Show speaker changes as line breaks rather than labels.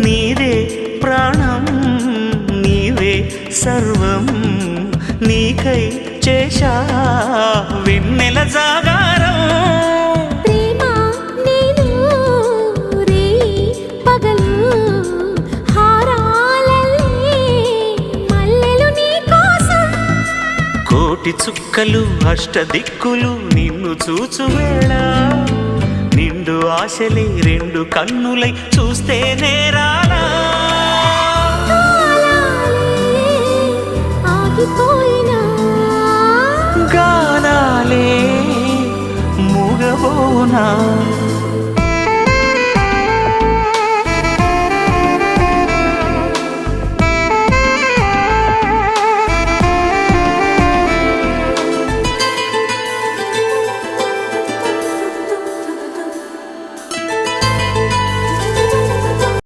నీదే ప్రాణం నీవే సర్వం నీకై చేశా వెన్నెల జాగారం
ప్రేమ నేను రే పగలు హారాలల్లే మల్లెలు నీ కోసం
కోటి చుక్కలు అష్టదిక్కులు నిన్ను చూచు వేళ నిండు ఆశలే రెండు కన్నులై చూస్తే నేరాలా
ఆగిపోయినా
గానాలే మూగబోనా